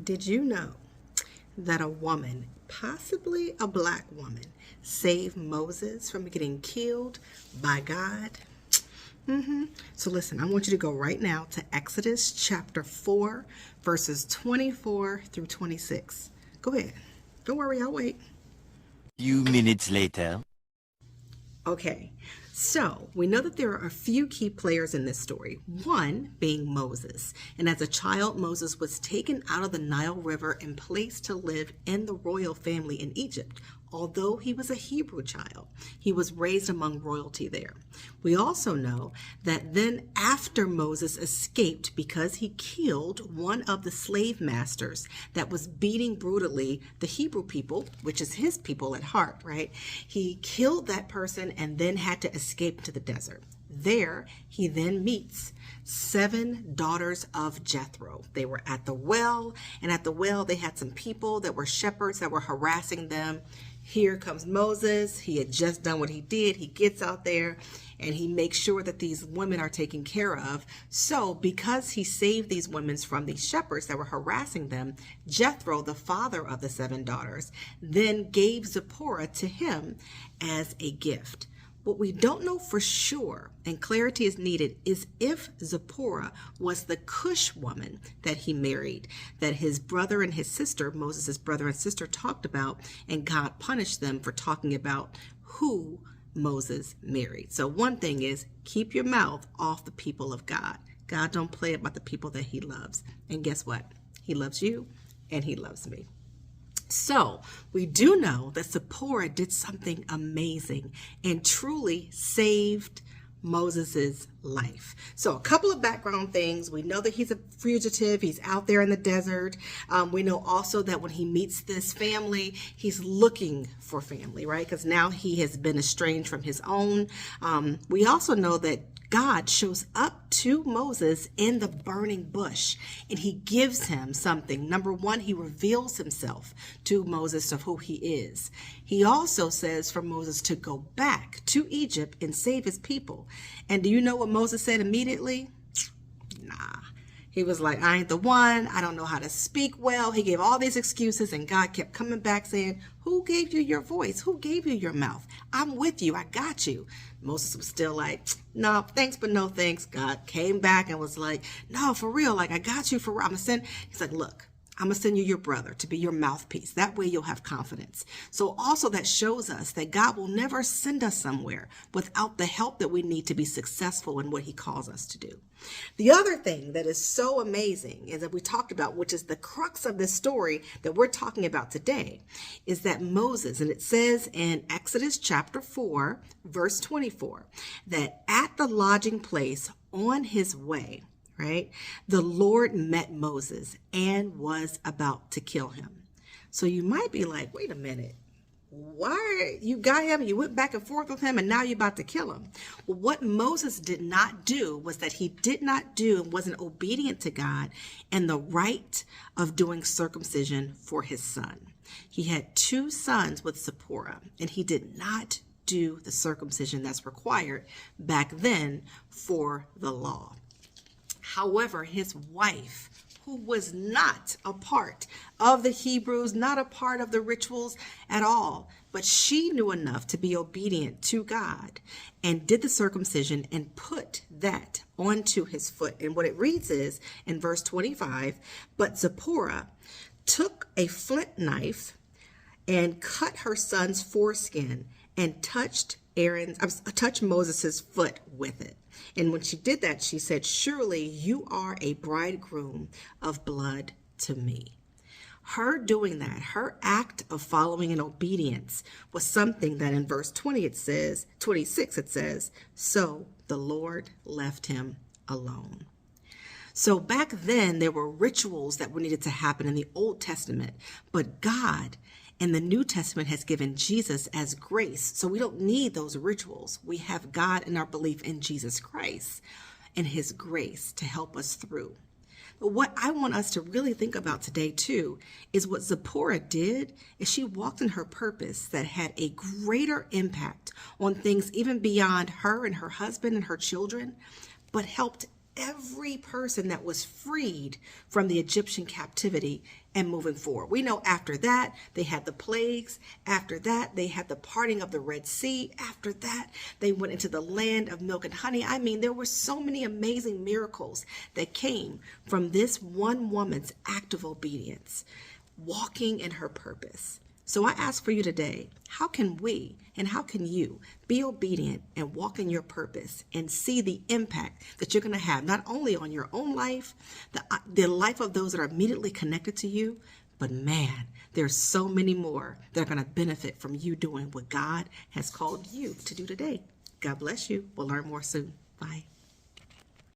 Did you know that a woman, possibly a black woman, saved Moses from getting killed by God? So listen, I want you to go right now to Exodus chapter 4, verses 24 through 26. Go ahead. Don't worry, I'll wait. Few minutes later. Okay, so we know that there are a few key players in this story, one being Moses. And as a child, Moses was taken out of the Nile River and placed to live in the royal family in Egypt. Although he was a Hebrew child, he was raised among royalty there. We also know that then after Moses escaped because he killed one of the slave masters that was beating brutally the Hebrew people, which is his people at heart, right? He killed that person and then had to escape to the desert. There, he then meets 7 daughters of Jethro. They were at the well, and at the well, they had some people that were shepherds that were harassing them. Here comes Moses. He had just done what he did. He gets out there and he makes sure that these women are taken care of. So because he saved these women from these shepherds that were harassing them, Jethro, the father of the 7 daughters, then gave Zipporah to him as a gift. What we don't know for sure, and clarity is needed, is if Zipporah was the Cush woman that he married, that his brother and his sister, Moses' brother and sister, talked about, and God punished them for talking about who Moses married. So one thing is, keep your mouth off the people of God. God don't play about the people that he loves. And guess what? He loves you and he loves me. So we do know that Zipporah did something amazing and truly saved Moses's life. So a couple of background things. We know that he's a fugitive. He's out there in the desert. We know also that when he meets this family, he's looking for family, right? Because now he has been estranged from his own. We also know that God shows up to Moses in the burning bush and he gives him something. Number one, he reveals himself to Moses of who he is. He also says for Moses to go back to Egypt and save his people. And do you know what Moses said immediately? Nah. He was like, I ain't the one. I don't know how to speak well. He gave all these excuses and God kept coming back saying, who gave you your voice? Who gave you your mouth? I'm with you. I got you. Moses was still like, no, thanks, but no thanks. God came back and was like, no, for real. Like, I got you for real. I'm going to send. He's like, look, I'm going to send you your brother to be your mouthpiece. That way you'll have confidence. So also that shows us that God will never send us somewhere without the help that we need to be successful in what he calls us to do. The other thing that is so amazing is that we talked about, which is the crux of this story that we're talking about today, is that Moses, and it says in Exodus chapter 4, verse 24, that at the lodging place on his way, right, the Lord met Moses and was about to kill him. So you might be like, wait a minute. Why you got him, you went back and forth with him, and now you're about to kill him? Well, what Moses did not do was that he did not do and wasn't obedient to God and the right of doing circumcision for his son. He had 2 sons with Zipporah, and he did not do the circumcision that's required back then for the law. However, his wife, who was not a part of the Hebrews, not a part of the rituals at all, but she knew enough to be obedient to God and did the circumcision and put that onto his foot. And what it reads is in verse 25, but Zipporah took a flint knife and cut her son's foreskin and touched Moses' foot with it. And when she did that, she said, surely you are a bridegroom of blood to me. Her doing that, her act of following in obedience was something that in verse 26, it says, so the Lord left him alone. So back then there were rituals that were needed to happen in the Old Testament, but God in the New Testament has given Jesus as grace. So we don't need those rituals. We have God in our belief in Jesus Christ and his grace to help us through. But what I want us to really think about today too is what Zipporah did is she walked in her purpose that had a greater impact on things even beyond her and her husband and her children, but helped every person that was freed from the Egyptian captivity and moving forward. We know after that, they had the plagues. After that, they had the parting of the Red Sea. After that, they went into the land of milk and honey. I mean, there were so many amazing miracles that came from this one woman's act of obedience, walking in her purpose. So I ask for you today, how can we and how can you be obedient and walk in your purpose and see the impact that you're going to have not only on your own life, the life of those that are immediately connected to you, but man, there's so many more that are going to benefit from you doing what God has called you to do today. God bless you. We'll learn more soon. Bye.